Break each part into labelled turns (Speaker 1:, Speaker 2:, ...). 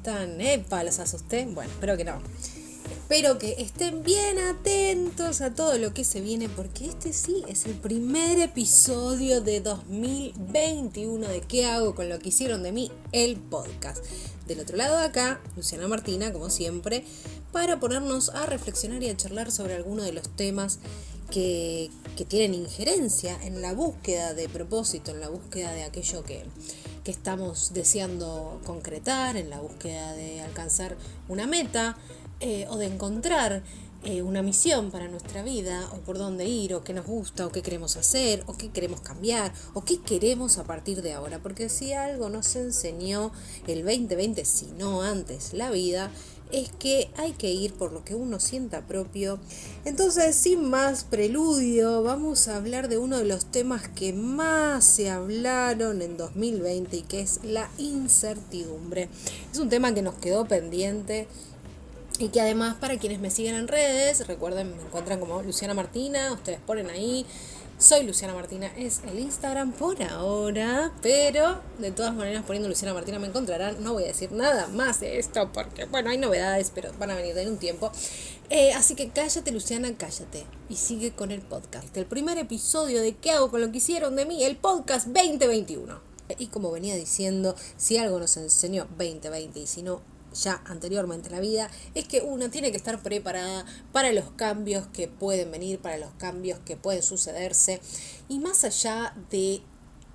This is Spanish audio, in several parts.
Speaker 1: están? Epa, los asusté. Bueno, espero que no. Espero que estén bien atentos a todo lo que se viene, porque este sí es el primer episodio de 2021 de ¿Qué hago con lo que hicieron de mí? El podcast. Del otro lado de acá, Luciana Martina, como siempre, para ponernos a reflexionar y a charlar sobre algunos de los temas que tienen injerencia en la búsqueda de propósito, en la búsqueda de aquello que estamos deseando concretar, en la búsqueda de alcanzar una meta o de encontrar una misión para nuestra vida, o por dónde ir, o qué nos gusta, o qué queremos hacer, o qué queremos cambiar, o qué queremos a partir de ahora. Porque si algo nos enseñó el 2020, si no antes la vida, es que hay que ir por lo que uno sienta propio. Entonces, sin más preludio, vamos a hablar de uno de los temas que más se hablaron en 2020 y que es la incertidumbre. Es un tema que nos quedó pendiente y que además, para quienes me siguen en redes, recuerden, me encuentran como Luciana Martina, ustedes ponen ahí, soy Luciana Martina, es el Instagram por ahora, pero de todas maneras poniendo Luciana Martina me encontrarán. No voy a decir nada más de esto porque, bueno, hay novedades, pero van a venir en un tiempo. Así que cállate, Luciana, cállate y sigue con el podcast. El primer episodio de ¿Qué hago con lo que hicieron de mí? El podcast 2021. Y como venía diciendo, si algo nos enseñó 2020 y si no ya anteriormente en la vida, es que uno tiene que estar preparada para los cambios que pueden venir, para los cambios que pueden sucederse, y más allá de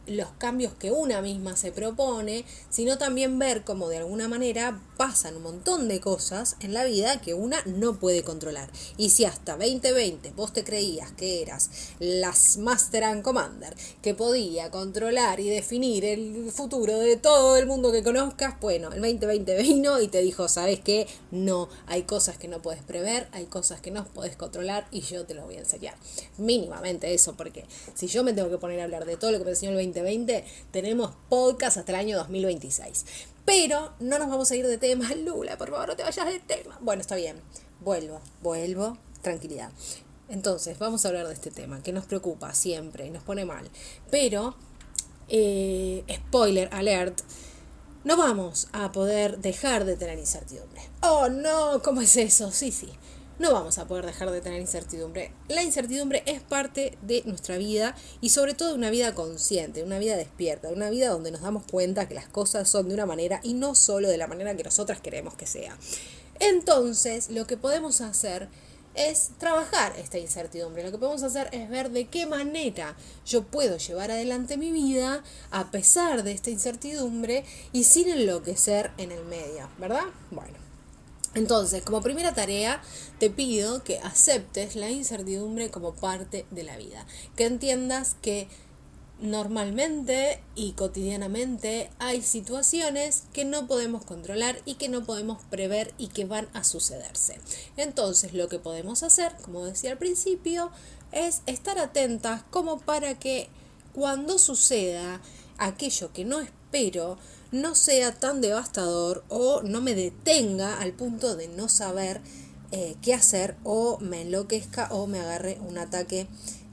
Speaker 1: los cambios que una misma se propone, sino también ver cómo de alguna manera pasan un montón de cosas en la vida que una no puede controlar. Y si hasta 2020 vos te creías que eras las Master and Commander, que podía controlar y definir el futuro de todo el mundo que conozcas, bueno, el 2020 vino y te dijo, ¿sabes qué? No, hay cosas que no puedes prever, hay cosas que no puedes controlar y yo te lo voy a enseñar. Mínimamente eso, porque si yo me tengo que poner a hablar de todo lo que me enseñó el 2020, tenemos podcast hasta el año 2026. Pero no nos vamos a ir de tema. Lula, por favor, no te vayas de tema. Bueno, está bien. Vuelvo. Tranquilidad. Entonces, vamos a hablar de este tema que nos preocupa siempre y nos pone mal. Pero, spoiler alert, no vamos a poder dejar de tener incertidumbre. Oh, no, ¿cómo es eso? Sí. No vamos a poder dejar de tener incertidumbre. La incertidumbre es parte de nuestra vida y sobre todo de una vida consciente, una vida despierta, una vida donde nos damos cuenta que las cosas son de una manera y no solo de la manera que nosotras queremos que sea. Entonces, lo que podemos hacer es trabajar esta incertidumbre. Lo que podemos hacer es ver de qué manera yo puedo llevar adelante mi vida a pesar de esta incertidumbre y sin enloquecer en el medio, ¿verdad? Bueno. Entonces, como primera tarea, te pido que aceptes la incertidumbre como parte de la vida. Que entiendas que normalmente y cotidianamente hay situaciones que no podemos controlar y que no podemos prever y que van a sucederse. Entonces, lo que podemos hacer, como decía al principio, es estar atentas como para que cuando suceda aquello que no espero, no sea tan devastador o no me detenga al punto de no saber qué hacer, o me enloquezca o me agarre un ataque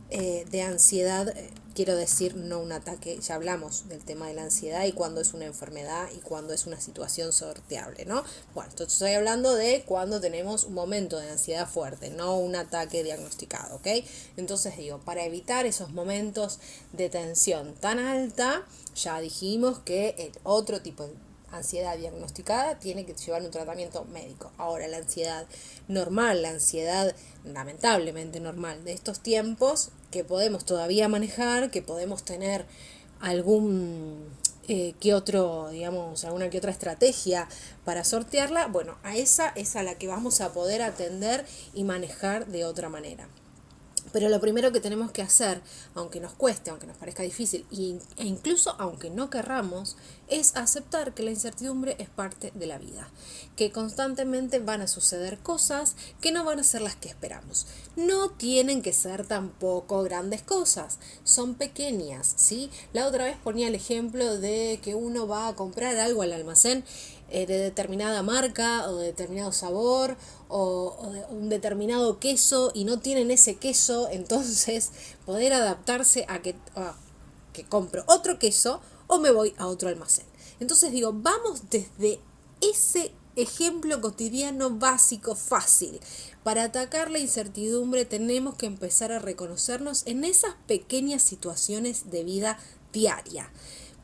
Speaker 1: de ansiedad. Quiero decir, no un ataque, ya hablamos del tema de la ansiedad y cuando es una enfermedad y cuando es una situación sorteable, ¿no? Bueno, entonces estoy hablando de cuando tenemos un momento de ansiedad fuerte, no un ataque diagnosticado, ¿ok? Entonces digo, para evitar esos momentos de tensión tan alta, ya dijimos que el otro tipo de ansiedad diagnosticada tiene que llevar un tratamiento médico. Ahora, la ansiedad normal, la ansiedad lamentablemente normal de estos tiempos, que podemos todavía manejar, que podemos tener algún que otro, digamos, alguna que otra estrategia para sortearla, bueno, a esa es a la que vamos a poder atender y manejar de otra manera. Pero lo primero que tenemos que hacer, aunque nos cueste, aunque nos parezca difícil e incluso aunque no querramos, es aceptar que la incertidumbre es parte de la vida, que constantemente van a suceder cosas que no van a ser las que esperamos. No tienen que ser tampoco grandes cosas, son pequeñas, ¿sí? La otra vez ponía el ejemplo de que uno va a comprar algo al almacén de determinada marca o de determinado sabor o de un determinado queso y no tienen ese queso, entonces poder adaptarse a que compro otro queso o me voy a otro almacén. Entonces digo, vamos desde ese ejemplo cotidiano básico fácil. Para atacar la incertidumbre tenemos que empezar a reconocernos en esas pequeñas situaciones de vida diaria.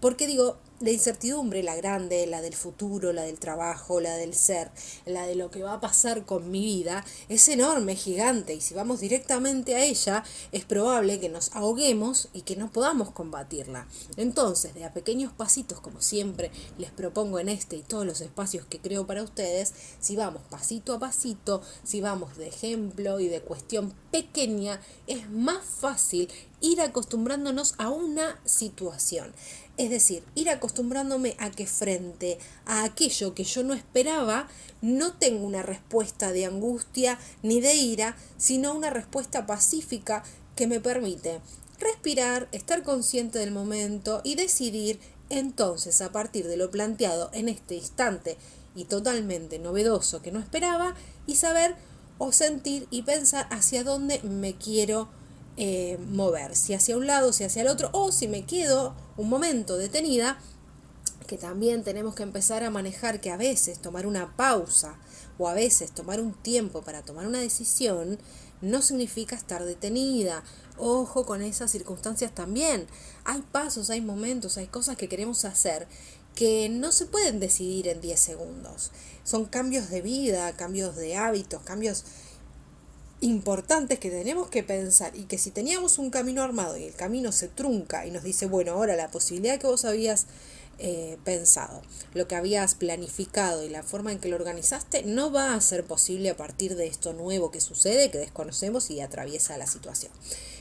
Speaker 1: Porque digo, la incertidumbre, la grande, la del futuro, la del trabajo, la del ser, la de lo que va a pasar con mi vida, es enorme, gigante, y si vamos directamente a ella, es probable que nos ahoguemos y que no podamos combatirla. Entonces, de a pequeños pasitos, como siempre les propongo en este y todos los espacios que creo para ustedes, si vamos pasito a pasito, si vamos de ejemplo y de cuestión pequeña, es más fácil ir acostumbrándonos a una situación. Es decir, ir acostumbrándome a que frente a aquello que yo no esperaba, no tengo una respuesta de angustia ni de ira, sino una respuesta pacífica que me permite respirar, estar consciente del momento y decidir entonces a partir de lo planteado en este instante y totalmente novedoso que no esperaba y saber o sentir y pensar hacia dónde me quiero mover, si hacia un lado, si hacia el otro, o si me quedo un momento detenida, que también tenemos que empezar a manejar que a veces tomar una pausa o a veces tomar un tiempo para tomar una decisión no significa estar detenida. Ojo con esas circunstancias también. Hay pasos, hay momentos, hay cosas que queremos hacer que no se pueden decidir en 10 segundos. Son cambios de vida, cambios de hábitos, cambios importantes que tenemos que pensar y que si teníamos un camino armado y el camino se trunca y nos dice, bueno, ahora la posibilidad que vos habías pensado, lo que habías planificado y la forma en que lo organizaste no va a ser posible a partir de esto nuevo que sucede, que desconocemos y atraviesa la situación.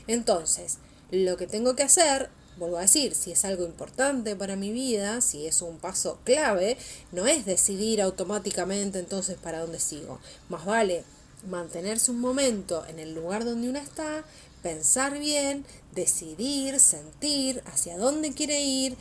Speaker 1: Entonces, lo que tengo que hacer, vuelvo a decir, si es algo importante para mi vida, si es un paso clave, no es decidir automáticamente entonces para dónde sigo. Más vale mantenerse un momento en el lugar donde uno está, pensar bien, decidir, sentir hacia dónde quiere ir,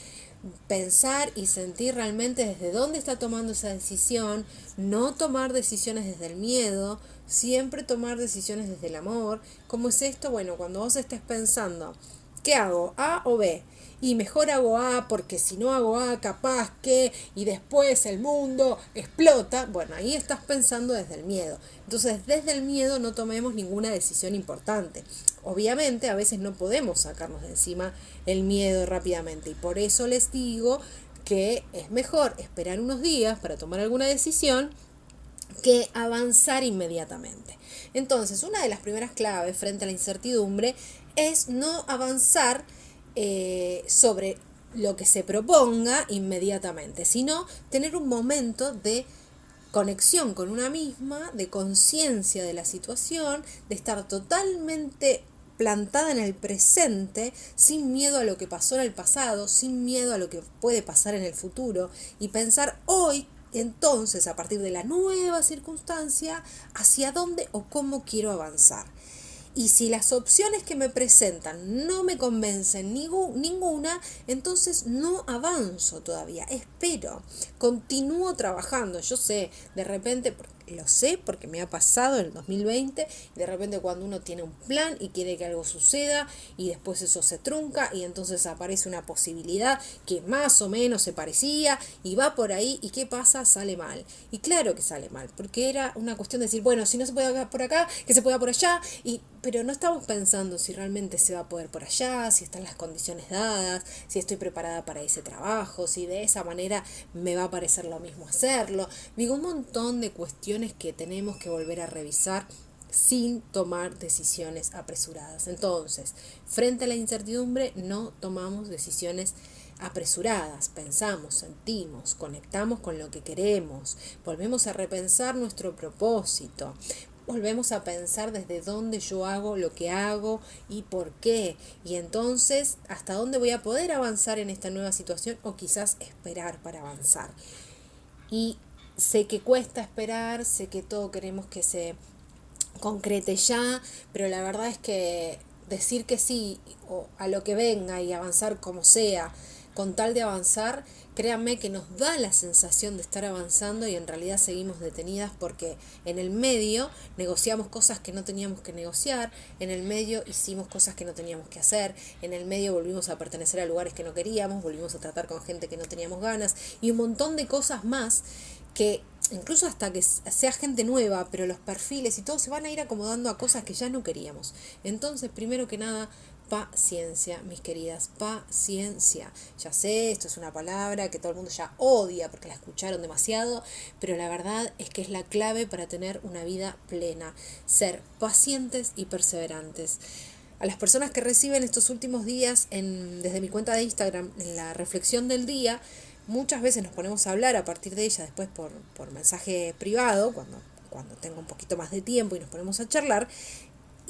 Speaker 1: pensar y sentir realmente desde dónde está tomando esa decisión, no tomar decisiones desde el miedo, siempre tomar decisiones desde el amor. ¿Cómo es esto? Bueno, cuando vos estés pensando, ¿qué hago? ¿A o B? Y mejor hago A porque si no hago A capaz que y después el mundo explota. Bueno, ahí estás pensando desde el miedo. Entonces desde el miedo no tomemos ninguna decisión importante. Obviamente a veces no podemos sacarnos de encima el miedo rápidamente y por eso les digo que es mejor esperar unos días para tomar alguna decisión que avanzar inmediatamente. Entonces, una de las primeras claves frente a la incertidumbre es no avanzar sobre lo que se proponga inmediatamente, sino tener un momento de conexión con una misma, de conciencia de la situación, de estar totalmente plantada en el presente, sin miedo a lo que pasó en el pasado, sin miedo a lo que puede pasar en el futuro, y pensar hoy, entonces, a partir de la nueva circunstancia, hacia dónde o cómo quiero avanzar. Y si las opciones que me presentan no me convencen ninguna, entonces no avanzo todavía, espero, continúo trabajando. Yo sé, de repente, lo sé porque me ha pasado en el 2020, de repente cuando uno tiene un plan y quiere que algo suceda y después eso se trunca y entonces aparece una posibilidad que más o menos se parecía y va por ahí y ¿qué pasa? Sale mal. Y claro que sale mal, porque era una cuestión de decir, bueno, si no se puede por acá, que se pueda por allá, pero no estamos pensando si realmente se va a poder por allá, si están las condiciones dadas, si estoy preparada para ese trabajo, si de esa manera me va a parecer lo mismo hacerlo. Digo, un montón de cuestiones que tenemos que volver a revisar sin tomar decisiones apresuradas. Entonces, frente a la incertidumbre no tomamos decisiones apresuradas, pensamos, sentimos, conectamos con lo que queremos, volvemos a repensar nuestro propósito, volvemos a pensar desde dónde yo hago lo que hago y por qué, y entonces hasta dónde voy a poder avanzar en esta nueva situación o quizás esperar para avanzar. Y sé que cuesta esperar, sé que todo queremos que se concrete ya, pero la verdad es que decir que sí o a lo que venga y avanzar como sea, con tal de avanzar, créanme que nos da la sensación de estar avanzando y en realidad seguimos detenidas porque en el medio negociamos cosas que no teníamos que negociar, en el medio hicimos cosas que no teníamos que hacer, en el medio volvimos a pertenecer a lugares que no queríamos, volvimos a tratar con gente que no teníamos ganas y un montón de cosas más que incluso hasta que sea gente nueva, pero los perfiles y todo se van a ir acomodando a cosas que ya no queríamos. Entonces, primero que nada, paciencia, mis queridas, paciencia. Ya sé, esto es una palabra que todo el mundo ya odia porque la escucharon demasiado, pero la verdad es que es la clave para tener una vida plena. Ser pacientes y perseverantes. A las personas que reciben estos últimos días desde mi cuenta de Instagram, en la reflexión del día, muchas veces nos ponemos a hablar a partir de ella después por mensaje privado, cuando tengo un poquito más de tiempo y nos ponemos a charlar.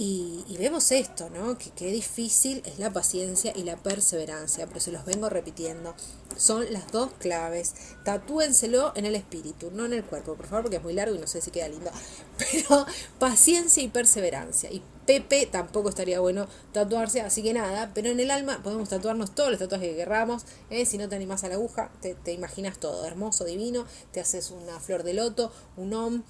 Speaker 1: Y vemos esto, ¿no? Que qué difícil es la paciencia y la perseverancia, pero se los vengo repitiendo. Son las dos claves. Tatúenselo en el espíritu, no en el cuerpo, por favor, porque es muy largo y no sé si queda lindo. Pero paciencia y perseverancia. Y Pepe tampoco estaría bueno tatuarse, así que nada, pero en el alma podemos tatuarnos todos los tatuajes que querramos. Si no te animás a la aguja, te imaginas todo, hermoso, divino, te haces una flor de loto, un om,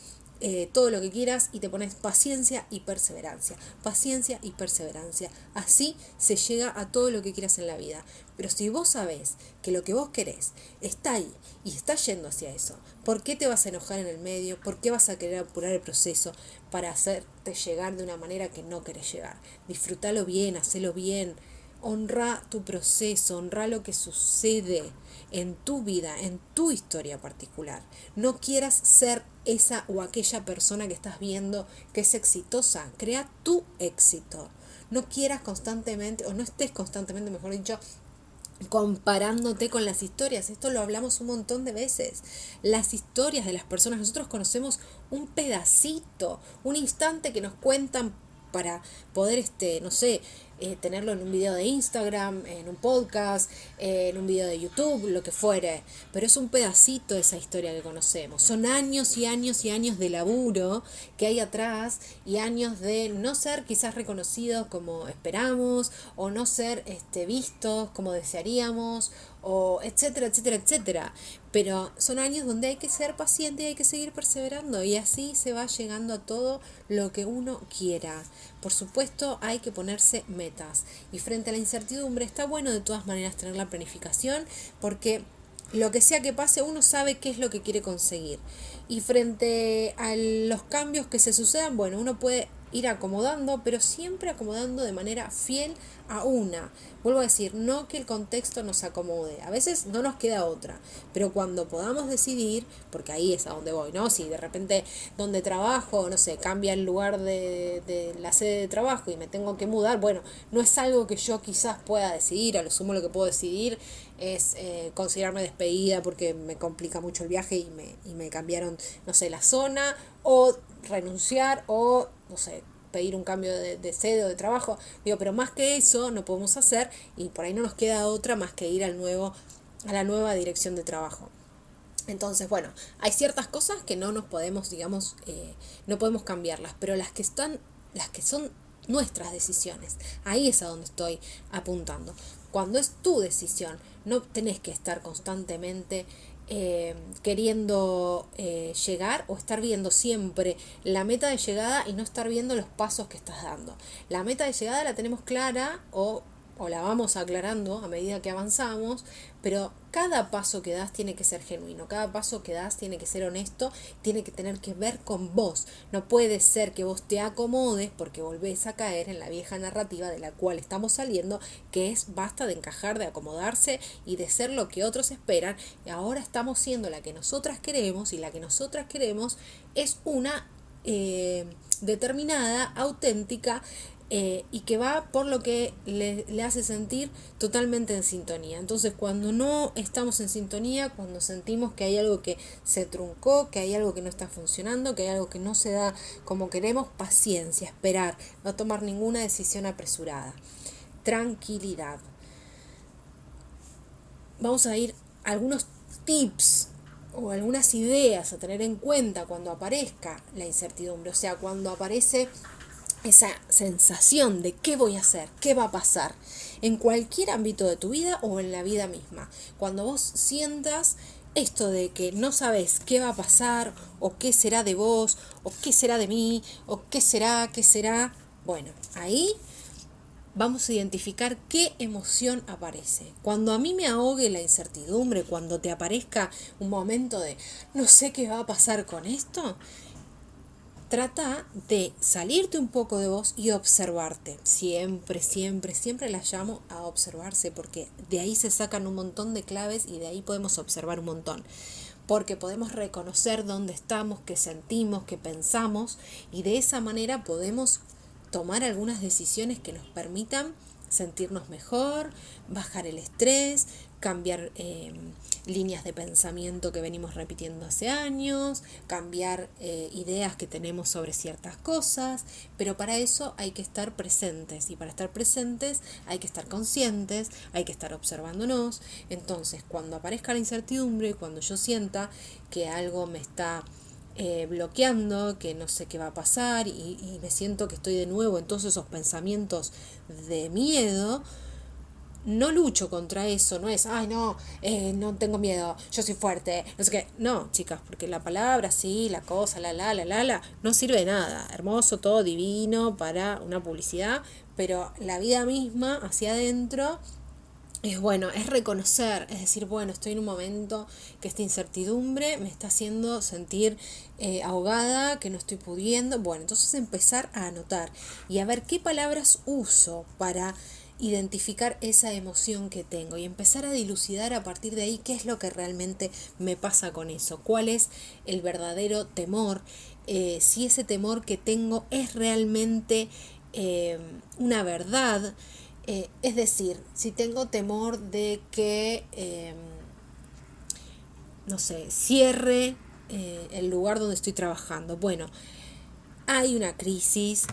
Speaker 1: todo lo que quieras y te pones paciencia y perseverancia. Paciencia y perseverancia. Así se llega a todo lo que quieras en la vida. Pero si vos sabés que lo que vos querés está ahí y está yendo hacia eso, ¿por qué te vas a enojar en el medio? ¿Por qué vas a querer apurar el proceso para hacerte llegar de una manera que no querés llegar? Disfrútalo bien, hacelo bien. Honra tu proceso, honra lo que sucede en tu vida, en tu historia particular. No quieras ser esa o aquella persona que estás viendo que es exitosa. Crea tu éxito. No quieras constantemente, o no estés constantemente, mejor dicho, comparándote con las historias. Esto lo hablamos un montón de veces. Las historias de las personas, nosotros conocemos un pedacito, un instante que nos cuentan para poder, no sé, tenerlo en un video de Instagram, en un podcast, en un video de YouTube, lo que fuere. Pero es un pedacito de esa historia que conocemos. Son años y años y años de laburo que hay atrás y años de no ser quizás reconocidos como esperamos o no ser vistos como desearíamos o etcétera, etcétera, etcétera. Pero son años donde hay que ser paciente y hay que seguir perseverando y así se va llegando a todo lo que uno quiera. Por supuesto, hay que ponerse metas y frente a la incertidumbre está bueno de todas maneras tener la planificación porque lo que sea que pase uno sabe qué es lo que quiere conseguir y frente a los cambios que se sucedan, bueno, uno puede ir acomodando, pero siempre acomodando de manera fiel a una. Vuelvo a decir, no que el contexto nos acomode, a veces no nos queda otra, pero cuando podamos decidir, porque ahí es a donde voy, ¿no? Si de repente donde trabajo, no sé, cambia el lugar de la sede de trabajo y me tengo que mudar, bueno, no es algo que yo quizás pueda decidir, a lo sumo lo que puedo decidir es considerarme despedida porque me complica mucho el viaje y me cambiaron, no sé, la zona, o renunciar, o, no sé, pedir un cambio de sede o de trabajo. Digo, pero más que eso no podemos hacer y por ahí no nos queda otra más que ir a la nueva dirección de trabajo. Entonces, bueno, hay ciertas cosas que no nos podemos, digamos, no podemos cambiarlas, pero las que son nuestras decisiones, ahí es a donde estoy apuntando. Cuando es tu decisión, no tenés que estar constantemente queriendo llegar o estar viendo siempre la meta de llegada y no estar viendo los pasos que estás dando. La meta de llegada la tenemos clara o la vamos aclarando a medida que avanzamos, pero cada paso que das tiene que ser genuino, cada paso que das tiene que ser honesto, tiene que tener que ver con vos. No puede ser que vos te acomodes porque volvés a caer en la vieja narrativa de la cual estamos saliendo, que es basta de encajar, de acomodarse y de ser lo que otros esperan. Y ahora estamos siendo la que nosotras queremos y la que nosotras queremos es una determinada, auténtica, y que va por lo que le hace sentir totalmente en sintonía. Entonces, cuando no estamos en sintonía, cuando sentimos que hay algo que se truncó, que hay algo que no está funcionando, que hay algo que no se da como queremos, paciencia, esperar, no tomar ninguna decisión apresurada. Tranquilidad. Vamos a ir a algunos tips o algunas ideas a tener en cuenta cuando aparezca la incertidumbre, o sea, cuando aparece esa sensación de qué voy a hacer, qué va a pasar, en cualquier ámbito de tu vida o en la vida misma. Cuando vos sientas esto de que no sabes qué va a pasar, o qué será de vos, o qué será de mí, o qué será, bueno, ahí vamos a identificar qué emoción aparece. Cuando a mí me ahogue la incertidumbre, cuando te aparezca un momento de no sé qué va a pasar con esto, trata de salirte un poco de vos y observarte. Siempre, siempre, siempre las llamo a observarse, porque de ahí se sacan un montón de claves y de ahí podemos observar un montón. Porque podemos reconocer dónde estamos, qué sentimos, qué pensamos, y de esa manera podemos tomar algunas decisiones que nos permitan sentirnos mejor, bajar el estrés, cambiar líneas de pensamiento que venimos repitiendo hace años, cambiar ideas que tenemos sobre ciertas cosas, pero para eso hay que estar presentes, y para estar presentes hay que estar conscientes, hay que estar observándonos. Entonces, cuando aparezca la incertidumbre, cuando yo sienta que algo me está bloqueando, que no sé qué va a pasar y me siento que estoy de nuevo en todos esos pensamientos de miedo, no lucho contra eso, no es, ay no, no tengo miedo, yo soy fuerte, no sé qué. No, chicas, porque la palabra, sí, la cosa, no sirve de nada. Hermoso, todo divino para una publicidad, pero la vida misma hacia adentro es bueno, es reconocer, es decir, bueno, estoy en un momento que esta incertidumbre me está haciendo sentir ahogada, que no estoy pudiendo. Bueno, entonces empezar a anotar y a ver qué palabras uso para identificar esa emoción que tengo y empezar a dilucidar a partir de ahí qué es lo que realmente me pasa con eso, cuál es el verdadero temor, si ese temor que tengo es realmente una verdad. Es decir, si tengo temor de que, no sé, cierre el lugar donde estoy trabajando. Bueno, hay una crisis,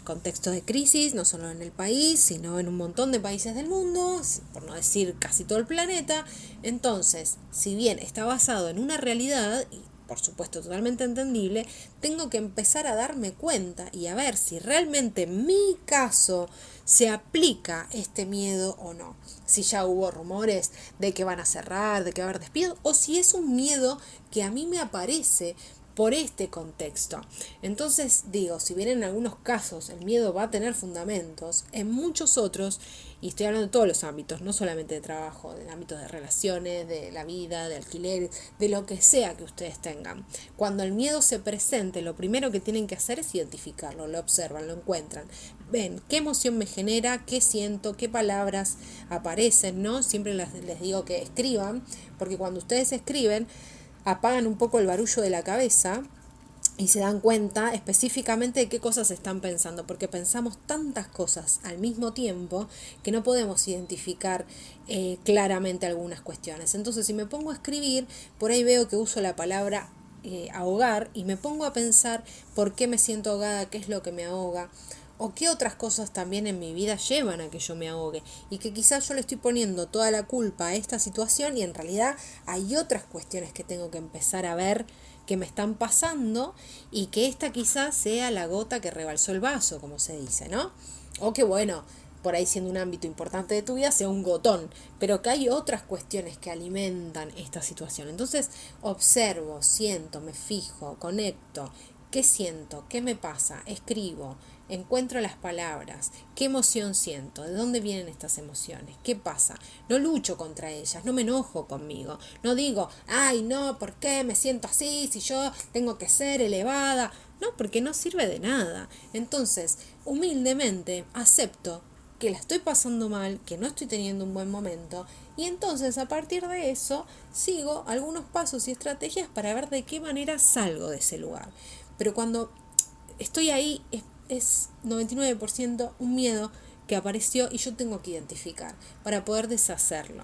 Speaker 1: contexto de crisis, no solo en el país, sino en un montón de países del mundo, por no decir casi todo el planeta. Entonces, si bien está basado en una realidad, y por supuesto totalmente entendible, tengo que empezar a darme cuenta y a ver si realmente en mi caso se aplica este miedo o no. Si ya hubo rumores de que van a cerrar, de que va a haber despidos, o si es un miedo que a mí me aparece por este contexto. Entonces digo, si bien en algunos casos el miedo va a tener fundamentos, en muchos otros, y estoy hablando de todos los ámbitos, no solamente de trabajo, del ámbito de relaciones, de la vida, de alquiler, de lo que sea que ustedes tengan, cuando el miedo se presente, lo primero que tienen que hacer es identificarlo, lo observan, lo encuentran, ven qué emoción me genera, qué siento, qué palabras aparecen, ¿no? Siempre les digo que escriban, porque cuando ustedes escriben, apagan un poco el barullo de la cabeza y se dan cuenta específicamente de qué cosas están pensando, porque pensamos tantas cosas al mismo tiempo que no podemos identificar claramente algunas cuestiones. Entonces, si me pongo a escribir, por ahí veo que uso la palabra ahogar y me pongo a pensar por qué me siento ahogada, qué es lo que me ahoga, o qué otras cosas también en mi vida llevan a que yo me ahogue, y que quizás yo le estoy poniendo toda la culpa a esta situación y en realidad hay otras cuestiones que tengo que empezar a ver que me están pasando, y que esta quizás sea la gota que rebalsó el vaso, como se dice, ¿no? O que bueno, por ahí siendo un ámbito importante de tu vida sea un gotón, pero que hay otras cuestiones que alimentan esta situación. Entonces observo, siento, me fijo, conecto. ¿Qué siento? ¿Qué me pasa? Escribo, encuentro las palabras, qué emoción siento, de dónde vienen estas emociones, qué pasa. No lucho contra ellas, no me enojo conmigo, no digo, ay no, ¿por qué me siento así si yo tengo que ser elevada? No, porque no sirve de nada. Entonces, humildemente acepto que la estoy pasando mal, que no estoy teniendo un buen momento, y entonces a partir de eso sigo algunos pasos y estrategias para ver de qué manera salgo de ese lugar. Pero cuando estoy ahí es 99% un miedo que apareció y yo tengo que identificar para poder deshacerlo.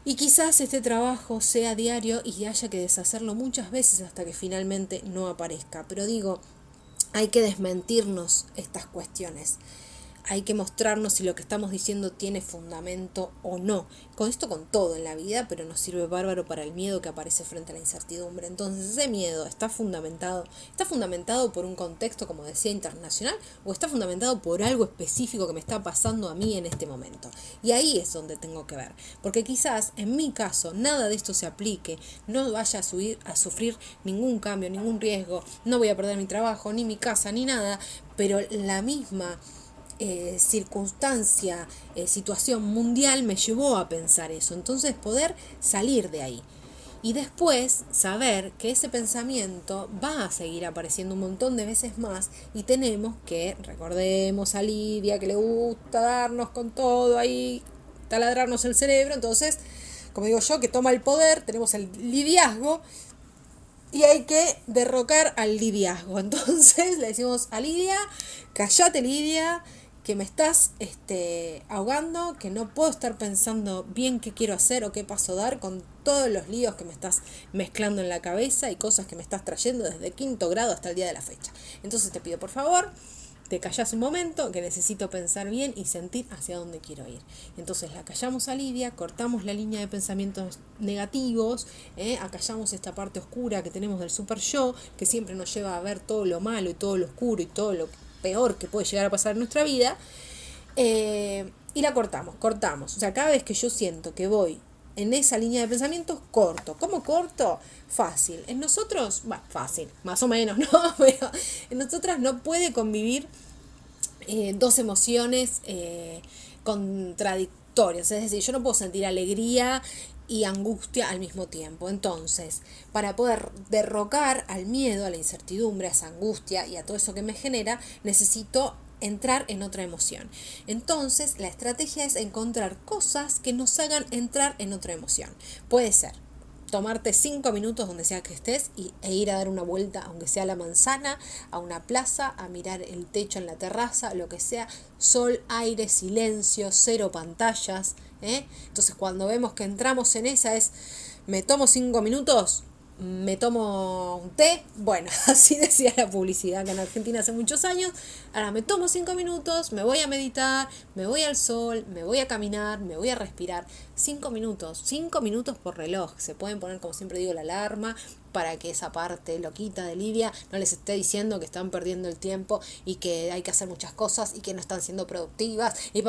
Speaker 1: Y quizás este trabajo sea diario y haya que deshacerlo muchas veces hasta que finalmente no aparezca. Pero digo, hay que desmentirnos estas cuestiones. Hay que mostrarnos si lo que estamos diciendo tiene fundamento o no. Con esto, con todo en la vida, pero nos sirve bárbaro para el miedo que aparece frente a la incertidumbre. Entonces, ese miedo está fundamentado por un contexto, como decía, internacional, o está fundamentado por algo específico que me está pasando a mí en este momento. Y ahí es donde tengo que ver, porque quizás en mi caso nada de esto se aplique, no vaya a sufrir ningún cambio, ningún riesgo, no voy a perder mi trabajo, ni mi casa, ni nada, pero la misma circunstancia, situación mundial me llevó a pensar eso. Entonces poder salir de ahí. Y después saber que ese pensamiento va a seguir apareciendo un montón de veces más y tenemos que, recordemos a Lidia que le gusta darnos con todo ahí, taladrarnos el cerebro, entonces, como digo yo, que toma el poder, tenemos el lidiazgo y hay que derrocar al lidiazgo. Entonces le decimos a Lidia, callate Lidia, que me estás ahogando, que no puedo estar pensando bien qué quiero hacer o qué paso dar con todos los líos que me estás mezclando en la cabeza y cosas que me estás trayendo desde quinto grado hasta el día de la fecha. Entonces te pido por favor, te callás un momento, que necesito pensar bien y sentir hacia dónde quiero ir. Entonces la callamos a Lidia, cortamos la línea de pensamientos negativos, acallamos esta parte oscura que tenemos del super yo, que siempre nos lleva a ver todo lo malo y todo lo oscuro y todo lo peor que puede llegar a pasar en nuestra vida, y la cortamos. O sea, cada vez que yo siento que voy en esa línea de pensamientos, corto. ¿Cómo corto? Fácil. En nosotros, bueno, fácil, más o menos, ¿no? Pero en nosotras no puede convivir dos emociones contradictorias. Es decir, yo no puedo sentir alegría y angustia al mismo tiempo. Entonces, para poder derrocar al miedo, a la incertidumbre, a esa angustia y a todo eso que me genera, necesito entrar en otra emoción. Entonces, la estrategia es encontrar cosas que nos hagan entrar en otra emoción. Puede ser tomarte 5 minutos donde sea que estés e ir a dar una vuelta, aunque sea a la manzana, a una plaza, a mirar el techo en la terraza, lo que sea, sol, aire, silencio, cero pantallas. Entonces cuando vemos que entramos en esa es, me tomo 5 minutos, me tomo un té, bueno, así decía la publicidad acá en Argentina hace muchos años. Ahora me tomo 5 minutos, me voy a meditar, me voy al sol, me voy a caminar, me voy a respirar. 5 minutos por reloj. Se pueden poner, como siempre digo, la alarma para que esa parte loquita de Lidia no les esté diciendo que están perdiendo el tiempo y que hay que hacer muchas cosas y que no están siendo productivas y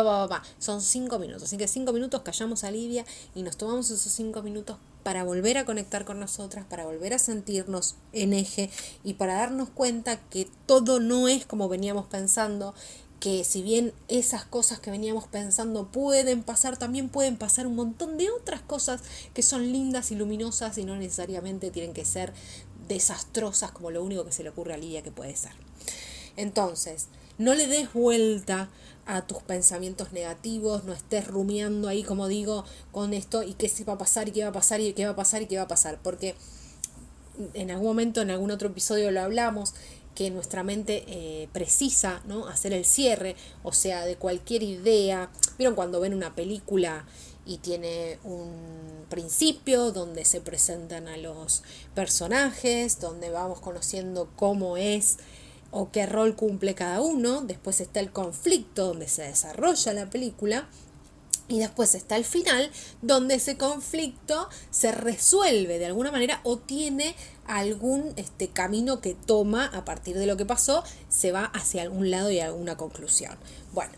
Speaker 1: Son 5 minutos. Así que 5 minutos callamos a Lidia y nos tomamos esos 5 minutos para volver a conectar con nosotras, para volver a sentirnos en eje y para darnos cuenta que todo no es como veníamos pensando, que si bien esas cosas que veníamos pensando pueden pasar, también pueden pasar un montón de otras cosas que son lindas y luminosas y no necesariamente tienen que ser desastrosas como lo único que se le ocurre a Lidia que puede ser. Entonces, no le des vuelta a tus pensamientos negativos, no estés rumiando ahí, como digo, con esto y qué se va a pasar y qué va a pasar y qué va a pasar y qué va a pasar, porque en algún momento, en algún otro episodio lo hablamos, que nuestra mente precisa, ¿no?, hacer el cierre, o sea, de cualquier idea. ¿Vieron cuando ven una película y tiene un principio donde se presentan a los personajes, donde vamos conociendo cómo es o qué rol cumple cada uno? Después está el conflicto donde se desarrolla la película. Y después está el final, donde ese conflicto se resuelve de alguna manera o tiene algún camino que toma a partir de lo que pasó, se va hacia algún lado y a alguna conclusión. Bueno,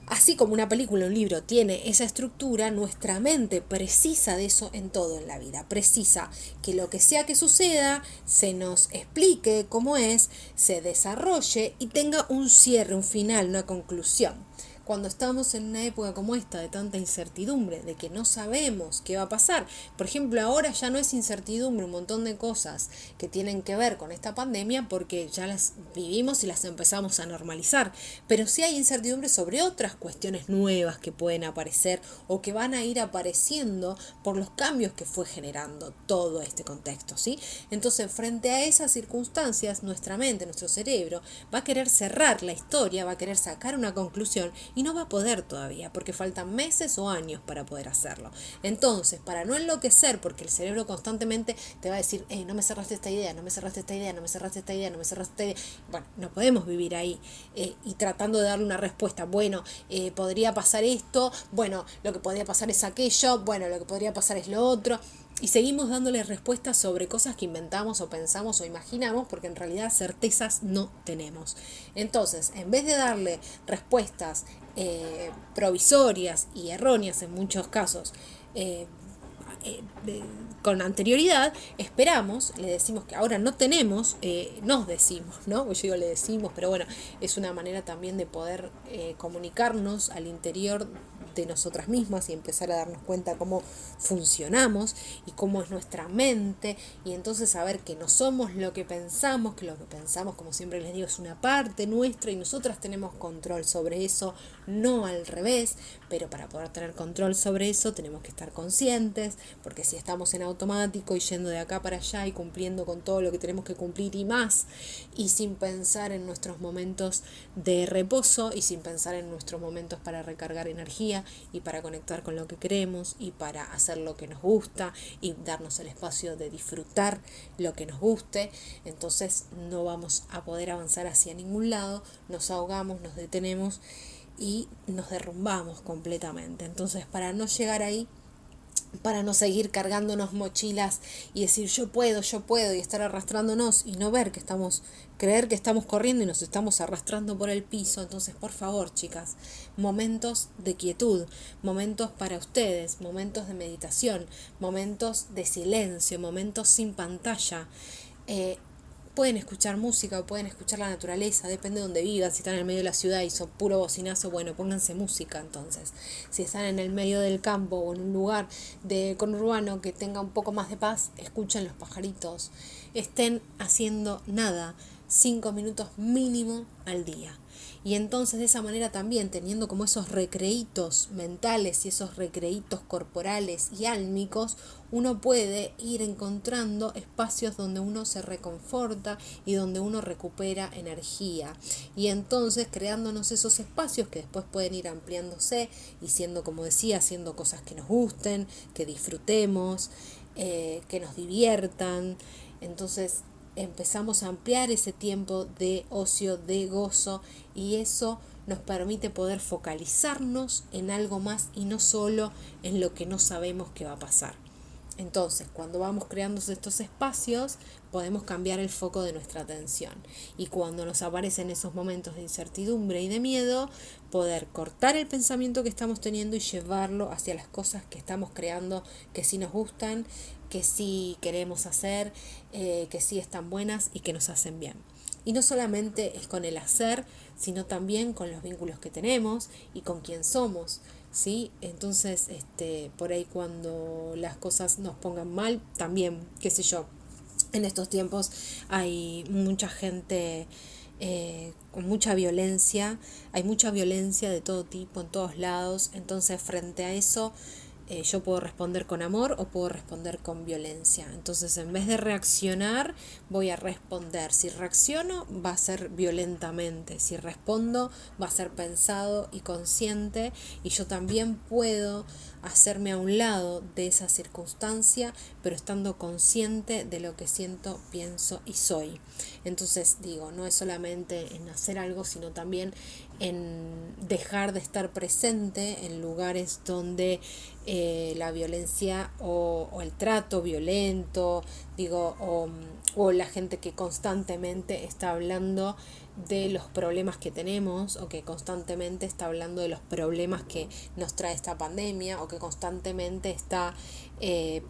Speaker 1: así como una película o un libro tiene esa estructura, nuestra mente precisa de eso en todo en la vida. Precisa que lo que sea que suceda se nos explique cómo es, se desarrolle y tenga un cierre, un final, una conclusión. Cuando estamos en una época como esta de tanta incertidumbre, de que no sabemos qué va a pasar, por ejemplo, ahora ya no es incertidumbre un montón de cosas que tienen que ver con esta pandemia porque ya las vivimos y las empezamos a normalizar, pero sí hay incertidumbre sobre otras cuestiones nuevas que pueden aparecer o que van a ir apareciendo por los cambios que fue generando todo este contexto, ¿sí? Entonces, frente a esas circunstancias, nuestra mente, nuestro cerebro va a querer cerrar la historia, va a querer sacar una conclusión y no va a poder todavía, porque faltan meses o años para poder hacerlo. Entonces, para no enloquecer, porque el cerebro constantemente te va a decir, no me cerraste esta idea, no me cerraste esta idea, no me cerraste esta idea, no me cerraste esta idea. Bueno, no podemos vivir ahí y tratando de darle una respuesta. Bueno, podría pasar esto, bueno, lo que podría pasar es aquello, bueno, lo que podría pasar es lo otro. Y seguimos dándole respuestas sobre cosas que inventamos o pensamos o imaginamos, porque en realidad certezas no tenemos. Entonces, en vez de darle respuestas provisorias y erróneas en muchos casos, con anterioridad, esperamos, le decimos que ahora no tenemos, nos decimos, ¿no? Yo digo le decimos, pero bueno, es una manera también de poder comunicarnos al interior de nosotras mismas y empezar a darnos cuenta cómo funcionamos y cómo es nuestra mente, y entonces saber que no somos lo que pensamos, que lo que pensamos, como siempre les digo, es una parte nuestra y nosotras tenemos control sobre eso, no al revés. Pero para poder tener control sobre eso tenemos que estar conscientes, porque si estamos en automático y yendo de acá para allá y cumpliendo con todo lo que tenemos que cumplir y más, y sin pensar en nuestros momentos de reposo y sin pensar en nuestros momentos para recargar energía y para conectar con lo que queremos y para hacer lo que nos gusta y darnos el espacio de disfrutar lo que nos guste, entonces no vamos a poder avanzar hacia ningún lado, nos ahogamos, nos detenemos y nos derrumbamos completamente. Entonces, para no llegar ahí, para no seguir cargándonos mochilas y decir yo puedo y estar arrastrándonos y no ver que creer que estamos corriendo y nos estamos arrastrando por el piso. Entonces, por favor, chicas, momentos de quietud, momentos para ustedes, momentos de meditación, momentos de silencio, momentos sin pantalla. Pueden escuchar música o pueden escuchar la naturaleza, depende de donde vivan. Si están en el medio de la ciudad y son puro bocinazo, bueno, pónganse música entonces. Si están en el medio del campo o en un lugar de conurbano que tenga un poco más de paz, escuchen los pajaritos. Estén haciendo nada, 5 minutos mínimo al día. Y entonces de esa manera también, teniendo como esos recreitos mentales y esos recreitos corporales y álmicos, uno puede ir encontrando espacios donde uno se reconforta y donde uno recupera energía. Y entonces creándonos esos espacios que después pueden ir ampliándose y siendo, como decía, haciendo cosas que nos gusten, que disfrutemos, que nos diviertan. Entonces empezamos a ampliar ese tiempo de ocio, de gozo, y eso nos permite poder focalizarnos en algo más y no solo en lo que no sabemos que va a pasar. Entonces, cuando vamos creando estos espacios, podemos cambiar el foco de nuestra atención. Y cuando nos aparecen esos momentos de incertidumbre y de miedo, poder cortar el pensamiento que estamos teniendo y llevarlo hacia las cosas que estamos creando, que sí nos gustan, que sí queremos hacer, que sí están buenas y que nos hacen bien. Y no solamente es con el hacer, sino también con los vínculos que tenemos y con quién somos. ¿Sí? Entonces, por ahí cuando las cosas nos pongan mal, también, qué sé yo, en estos tiempos hay mucha gente con mucha violencia, hay mucha violencia de todo tipo en todos lados, entonces frente a eso yo puedo responder con amor o puedo responder con violencia. Entonces, en vez de reaccionar, voy a responder. Si reacciono, va a ser violentamente. Si respondo, va a ser pensado y consciente. Y yo también puedo hacerme a un lado de esa circunstancia, pero estando consciente de lo que siento, pienso y soy. Entonces, digo, no es solamente en hacer algo, sino también en dejar de estar presente en lugares donde la violencia o el trato violento, digo, o la gente que constantemente está hablando de los problemas que tenemos, o que constantemente está hablando de los problemas que nos trae esta pandemia, o que constantemente está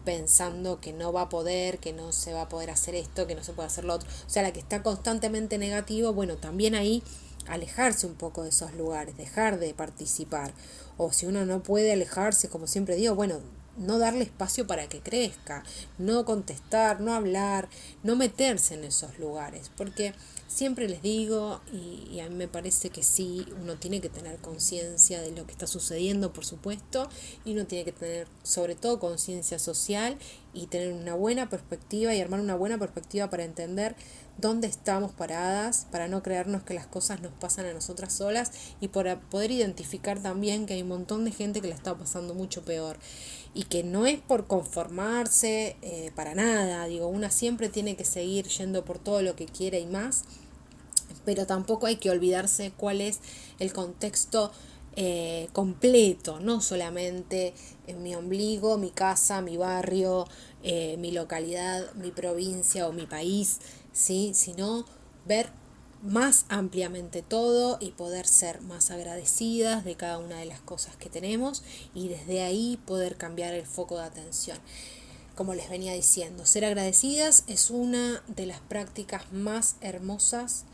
Speaker 1: pensando que no va a poder, que no se va a poder hacer esto, que no se puede hacer lo otro. O sea, la que está constantemente negativo, bueno, también ahí alejarse un poco de esos lugares, dejar de participar. O si uno no puede alejarse, como siempre digo, bueno, no darle espacio para que crezca, no contestar, no hablar, no meterse en esos lugares, porque siempre les digo, y a mí me parece que sí, uno tiene que tener conciencia de lo que está sucediendo, por supuesto, y uno tiene que tener sobre todo conciencia social y tener una buena perspectiva y armar una buena perspectiva para entender dónde estamos paradas, para no creernos que las cosas nos pasan a nosotras solas y para poder identificar también que hay un montón de gente que la está pasando mucho peor y que no es por conformarse para nada, digo, una siempre tiene que seguir yendo por todo lo que quiere y más, pero tampoco hay que olvidarse cuál es el contexto completo, no solamente en mi ombligo, mi casa, mi barrio, mi localidad, mi provincia o mi país, ¿sí? Sino ver más ampliamente todo y poder ser más agradecidas de cada una de las cosas que tenemos y desde ahí poder cambiar el foco de atención. Como les venía diciendo, ser agradecidas es una de las prácticas más hermosas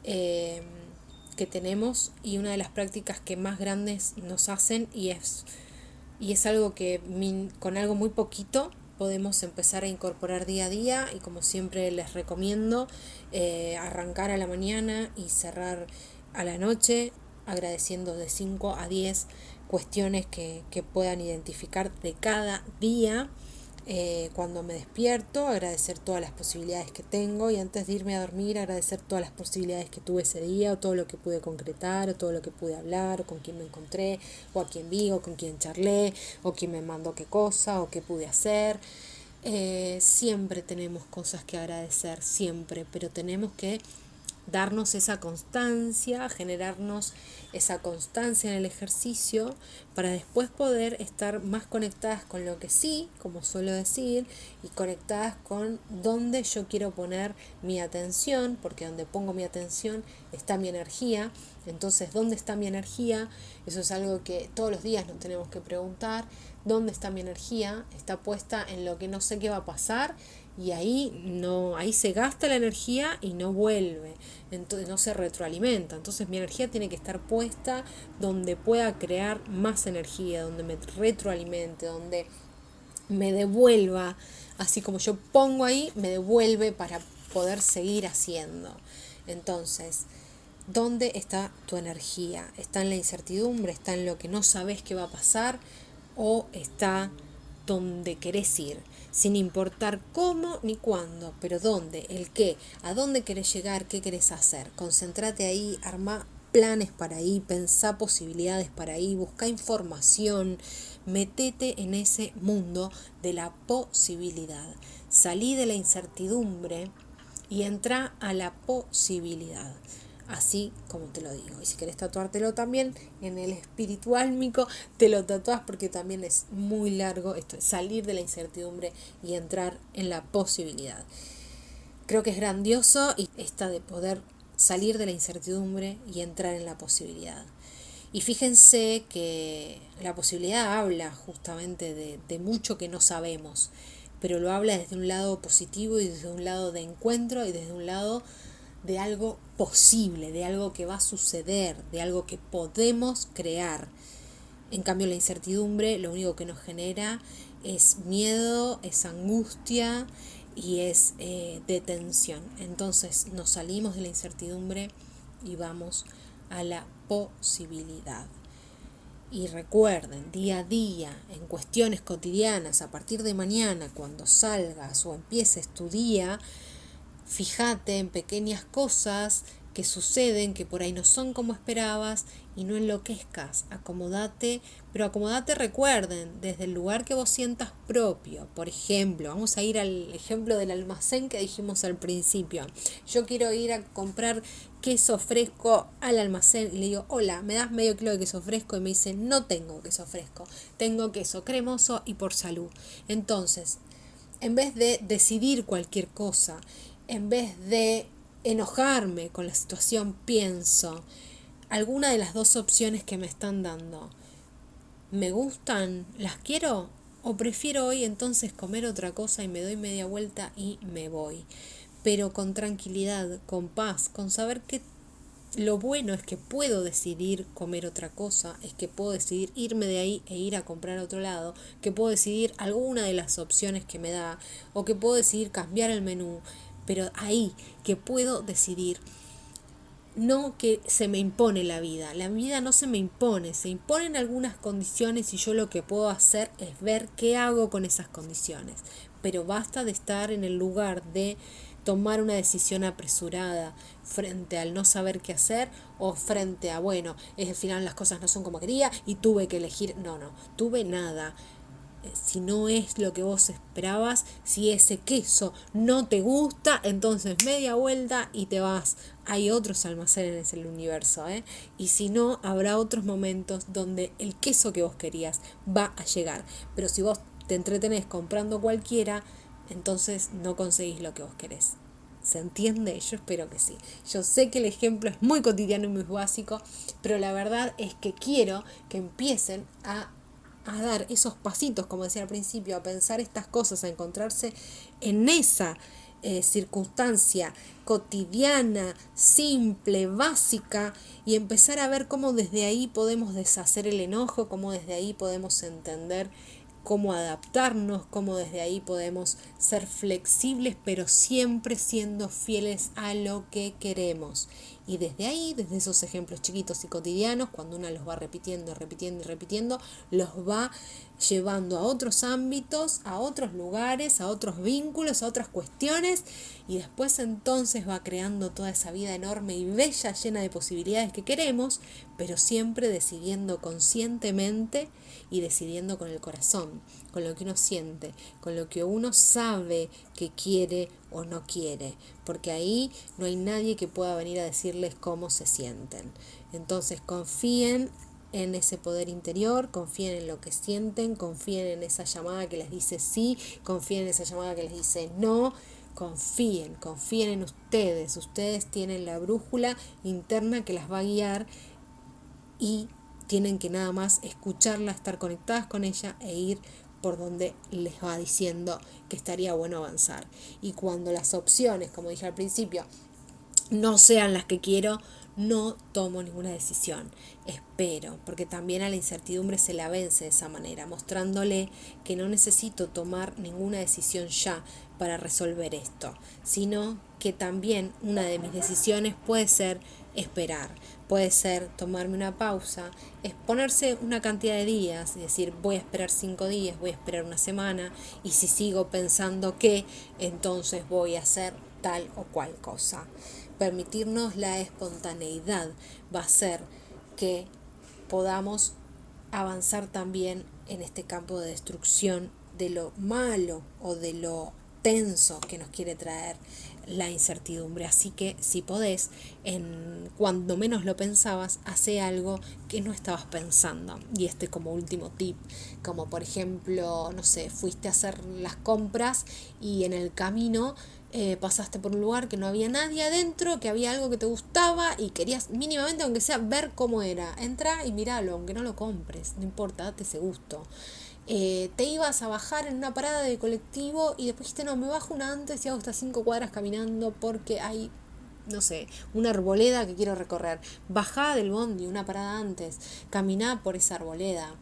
Speaker 1: que tenemos y una de las prácticas que más grandes nos hacen y es algo que con algo muy poquito podemos empezar a incorporar día a día y como siempre les recomiendo arrancar a la mañana y cerrar a la noche agradeciendo de 5 a 10 cuestiones que puedan identificar de cada día. Cuando me despierto, agradecer todas las posibilidades que tengo y antes de irme a dormir, agradecer todas las posibilidades que tuve ese día o todo lo que pude concretar o todo lo que pude hablar o con quién me encontré o a quién vi o con quién charlé o quién me mandó qué cosa o qué pude hacer. Siempre tenemos cosas que agradecer, siempre, pero tenemos que darnos esa constancia, generarnos esa constancia en el ejercicio para después poder estar más conectadas con lo que sí, como suelo decir, y conectadas con dónde yo quiero poner mi atención, porque donde pongo mi atención está mi energía. Entonces, ¿dónde está mi energía? Eso es algo que todos los días nos tenemos que preguntar. ¿Dónde está mi energía? Está puesta en lo que no sé qué va a pasar y ahí se gasta la energía y no vuelve, entonces no se retroalimenta. Entonces mi energía tiene que estar puesta donde pueda crear más energía, donde me retroalimente, donde me devuelva, así como yo pongo ahí, me devuelve para poder seguir haciendo. Entonces, ¿dónde está tu energía? ¿Está en la incertidumbre? ¿Está en lo que no sabes qué va a pasar? ¿O está donde querés ir? Sin importar cómo ni cuándo, pero dónde, el qué, a dónde querés llegar, qué querés hacer. Concéntrate ahí, armá planes para ahí, pensá posibilidades para ahí, buscá información, metete en ese mundo de la posibilidad. Salí de la incertidumbre y entra a la posibilidad. Así como te lo digo. Y si querés tatuártelo también en el espirituálmico, te lo tatuás porque también es muy largo esto, salir de la incertidumbre y entrar en la posibilidad. Creo que es grandioso y esta de poder salir de la incertidumbre y entrar en la posibilidad. Y fíjense que la posibilidad habla justamente de mucho que no sabemos, pero lo habla desde un lado positivo y desde un lado de encuentro y desde un lado de algo posible, de algo que va a suceder, de algo que podemos crear. En cambio, la incertidumbre lo único que nos genera es miedo, es angustia y es detención. Entonces nos salimos de la incertidumbre y vamos a la posibilidad. Y recuerden, día a día, en cuestiones cotidianas, a partir de mañana, cuando salgas o empieces tu día, fíjate en pequeñas cosas que suceden, que por ahí no son como esperabas y no enloquezcas. Acomodate, pero acomodate, recuerden, desde el lugar que vos sientas propio. Por ejemplo, vamos a ir al ejemplo del almacén que dijimos al principio. Yo quiero ir a comprar queso fresco al almacén y le digo, hola, ¿me das medio kilo de queso fresco? Y me dice, no tengo queso fresco, tengo queso cremoso y por salud. Entonces, en vez de decidir cualquier cosa, en vez de enojarme con la situación, pienso, ¿alguna de las dos opciones que me están dando me gustan? ¿Las quiero? ¿O prefiero hoy entonces comer otra cosa y me doy media vuelta y me voy? Pero con tranquilidad, con paz, con saber que lo bueno es que puedo decidir comer otra cosa, es que puedo decidir irme de ahí e ir a comprar a otro lado, que puedo decidir alguna de las opciones que me da, o que puedo decidir cambiar el menú, pero ahí que puedo decidir, no que se me impone la vida no se me impone, se imponen algunas condiciones y yo lo que puedo hacer es ver qué hago con esas condiciones, pero basta de estar en el lugar de tomar una decisión apresurada frente al no saber qué hacer o frente a, bueno, al final las cosas no son como quería y tuve que elegir, no, tuve nada. Si no es lo que vos esperabas, si ese queso no te gusta, entonces media vuelta y te vas. Hay otros almacenes en el universo, y si no, habrá otros momentos donde el queso que vos querías va a llegar. Pero si vos te entretenés comprando cualquiera, entonces no conseguís lo que vos querés. ¿Se entiende? Yo espero que sí. Yo sé que el ejemplo es muy cotidiano y muy básico, pero la verdad es que quiero que empiecen a dar esos pasitos, como decía al principio, a pensar estas cosas, a encontrarse en esa circunstancia cotidiana, simple, básica, y empezar a ver cómo desde ahí podemos deshacer el enojo, cómo desde ahí podemos entender cómo adaptarnos, cómo desde ahí podemos ser flexibles, pero siempre siendo fieles a lo que queremos. Y desde ahí, desde esos ejemplos chiquitos y cotidianos, cuando uno los va repitiendo, repitiendo y repitiendo, los va llevando a otros ámbitos, a otros lugares, a otros vínculos, a otras cuestiones, y después entonces va creando toda esa vida enorme y bella, llena de posibilidades que queremos, pero siempre decidiendo conscientemente y decidiendo con el corazón, con lo que uno siente, con lo que uno sabe que quiere o no quiere, porque ahí no hay nadie que pueda venir a decirles cómo se sienten. Entonces confíen en ese poder interior, confíen en lo que sienten, confíen en esa llamada que les dice sí, confíen en esa llamada que les dice no, confíen en ustedes. Ustedes tienen la brújula interna que las va a guiar y tienen que nada más escucharla, estar conectadas con ella e ir por donde les va diciendo que estaría bueno avanzar. Y cuando las opciones, como dije al principio, no sean las que quiero, no tomo ninguna decisión, espero, porque también a la incertidumbre se la vence de esa manera, mostrándole que no necesito tomar ninguna decisión ya para resolver esto, sino que también una de mis decisiones puede ser esperar, puede ser tomarme una pausa, es ponerse una cantidad de días y decir voy a esperar 5 días, voy a esperar una semana, y si sigo pensando que, entonces voy a hacer tal o cual cosa. Permitirnos la espontaneidad va a hacer que podamos avanzar también en este campo de destrucción de lo malo o de lo tenso que nos quiere traer la incertidumbre. Así que si podés, cuando menos lo pensabas, hace algo que no estabas pensando. Y como último tip, como por ejemplo, no sé, fuiste a hacer las compras y en el camino pasaste por un lugar que no había nadie adentro, que había algo que te gustaba y querías mínimamente, aunque sea, ver cómo era. Entra y míralo, aunque no lo compres, no importa, date ese gusto. Te ibas a bajar en una parada de colectivo y después dijiste, no, me bajo una antes y hago estas 5 cuadras caminando porque hay, no sé, una arboleda que quiero recorrer. Bajá del bondi una parada antes, caminá por esa arboleda.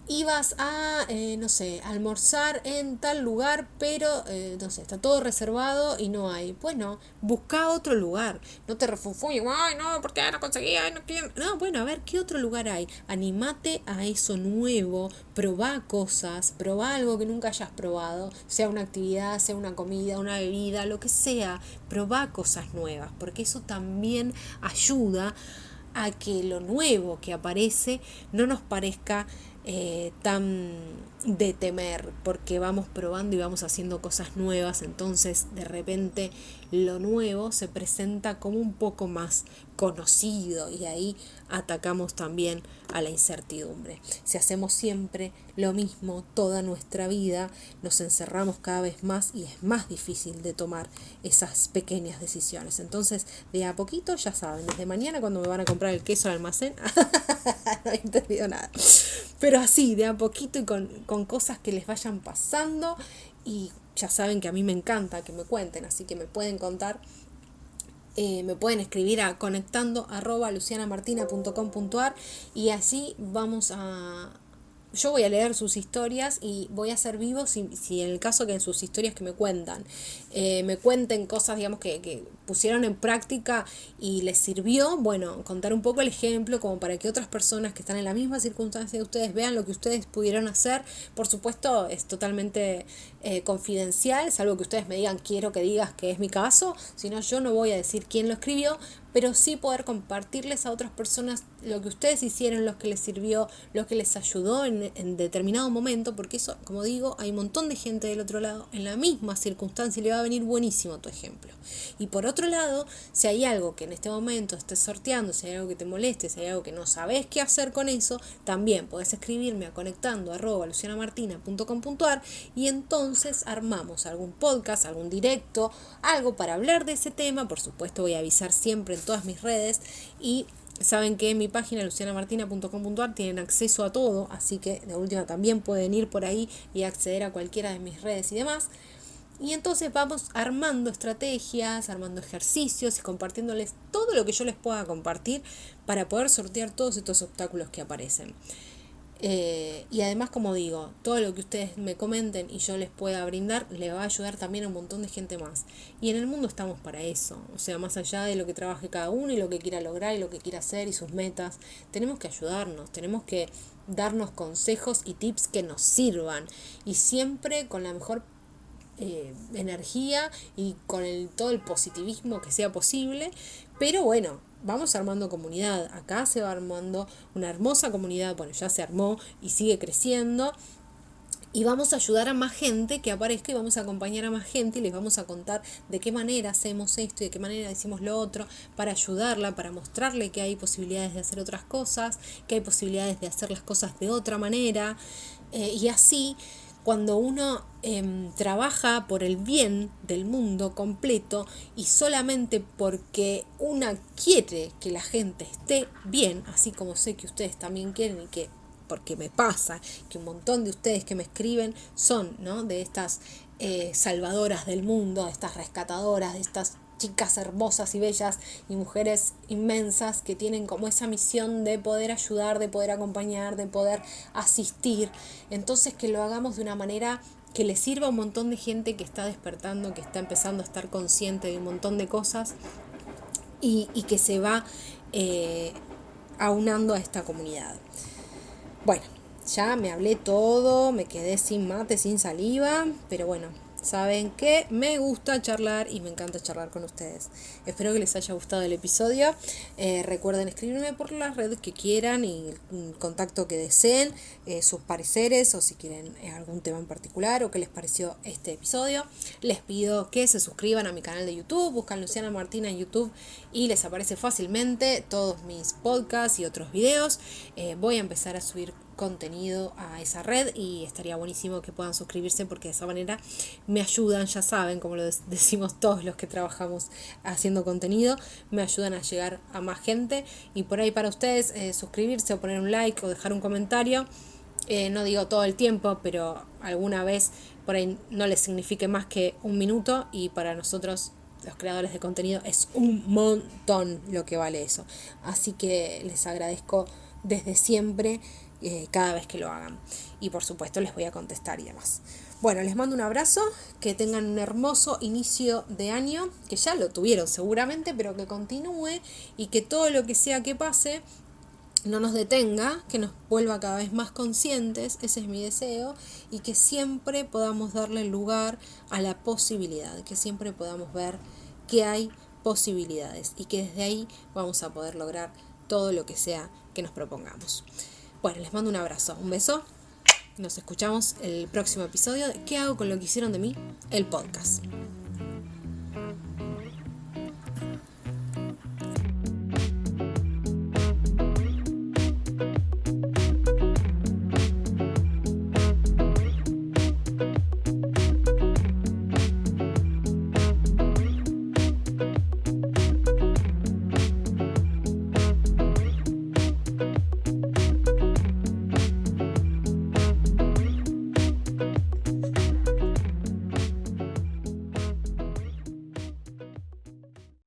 Speaker 1: Ibas a, no sé, almorzar en tal lugar, pero, no sé, está todo reservado y no hay. Bueno, busca otro lugar. No te refunfuñes, ay, no, ¿por qué no conseguí? Ay, no quiero. No, bueno, a ver, ¿qué otro lugar hay? Animate a eso nuevo, probá cosas, probá algo que nunca hayas probado, sea una actividad, sea una comida, una bebida, lo que sea. Probá cosas nuevas, porque eso también ayuda a que lo nuevo que aparece no nos parezca tan de temer, porque vamos probando y vamos haciendo cosas nuevas, entonces de repente lo nuevo se presenta como un poco más conocido y ahí atacamos también a la incertidumbre. Si hacemos siempre lo mismo toda nuestra vida, nos encerramos cada vez más y es más difícil de tomar esas pequeñas decisiones. Entonces, de a poquito, ya saben, desde mañana cuando me van a comprar el queso al almacén, no he entendido nada, pero así, de a poquito y con cosas que les vayan pasando, y ya saben que a mí me encanta que me cuenten, así que me pueden contar. Me pueden escribir a conectando@lucianamartina.com.ar y así vamos a... Yo voy a leer sus historias y voy a ser vivo si en el caso que en sus historias que me cuentan, me cuenten cosas, digamos, que pusieron en práctica y les sirvió, bueno, contar un poco el ejemplo como para que otras personas que están en la misma circunstancia de ustedes vean lo que ustedes pudieron hacer. Por supuesto, es totalmente confidencial, salvo que ustedes me digan quiero que digas que es mi caso, si no yo no voy a decir quién lo escribió, pero sí poder compartirles a otras personas lo que ustedes hicieron, lo que les sirvió, lo que les ayudó en determinado momento, porque eso, como digo, hay un montón de gente del otro lado en la misma circunstancia y le va a venir buenísimo tu ejemplo. Y por otro otro lado, si hay algo que en este momento estés sorteando, si hay algo que te moleste, si hay algo que no sabes qué hacer con eso, también podés escribirme a conectando@lucianamartina.com.ar y entonces armamos algún podcast, algún directo, algo para hablar de ese tema. Por supuesto voy a avisar siempre en todas mis redes y saben que en mi página lucianamartina.com.ar tienen acceso a todo, así que de última también pueden ir por ahí y acceder a cualquiera de mis redes y demás. Y entonces vamos armando estrategias, armando ejercicios y compartiéndoles todo lo que yo les pueda compartir para poder sortear todos estos obstáculos que aparecen. Y además, como digo, todo lo que ustedes me comenten y yo les pueda brindar le va a ayudar también a un montón de gente más. Y en el mundo estamos para eso, o sea, más allá de lo que trabaje cada uno y lo que quiera lograr y lo que quiera hacer y sus metas, tenemos que ayudarnos, tenemos que darnos consejos y tips que nos sirvan y siempre con la mejor energía y con todo el positivismo que sea posible, pero bueno, vamos armando comunidad, acá se va armando una hermosa comunidad, bueno, ya se armó y sigue creciendo, y vamos a ayudar a más gente que aparezca y vamos a acompañar a más gente y les vamos a contar de qué manera hacemos esto y de qué manera decimos lo otro para ayudarla, para mostrarle que hay posibilidades de hacer otras cosas, que hay posibilidades de hacer las cosas de otra manera, y así cuando uno trabaja por el bien del mundo completo y solamente porque una quiere que la gente esté bien, así como sé que ustedes también quieren y que porque me pasa que un montón de ustedes que me escriben son, ¿no?, de estas salvadoras del mundo, de estas rescatadoras, de estas chicas hermosas y bellas y mujeres inmensas que tienen como esa misión de poder ayudar, de poder acompañar, de poder asistir. Entonces que lo hagamos de una manera que le sirva a un montón de gente que está despertando, que está empezando a estar consciente de un montón de cosas y que se va aunando a esta comunidad. Bueno, ya me hablé todo, me quedé sin mate, sin saliva, pero bueno, saben que me gusta charlar y me encanta charlar con ustedes. Espero que les haya gustado el episodio. Recuerden escribirme por las redes que quieran y el contacto que deseen, sus pareceres o si quieren algún tema en particular o qué les pareció este episodio. Les pido que se suscriban a mi canal de YouTube, buscan Luciana Martina en YouTube y les aparece fácilmente todos mis podcasts y otros videos. Voy a empezar a subir contenido a esa red y estaría buenísimo que puedan suscribirse porque de esa manera me ayudan, ya saben, como lo decimos todos los que trabajamos haciendo contenido, me ayudan a llegar a más gente y por ahí para ustedes suscribirse o poner un like o dejar un comentario, no digo todo el tiempo, pero alguna vez por ahí no les signifique más que un minuto y para nosotros los creadores de contenido es un montón lo que vale eso, así que les agradezco desde siempre cada vez que lo hagan y por supuesto les voy a contestar y demás. Bueno, les mando un abrazo, que tengan un hermoso inicio de año, que ya lo tuvieron seguramente, pero que continúe y que todo lo que sea que pase no nos detenga, que nos vuelva cada vez más conscientes, ese es mi deseo, y que siempre podamos darle lugar a la posibilidad, que siempre podamos ver que hay posibilidades y que desde ahí vamos a poder lograr todo lo que sea que nos propongamos. Bueno, les mando un abrazo, un beso. Nos escuchamos el próximo episodio de ¿Qué hago con lo que hicieron de mí? El podcast.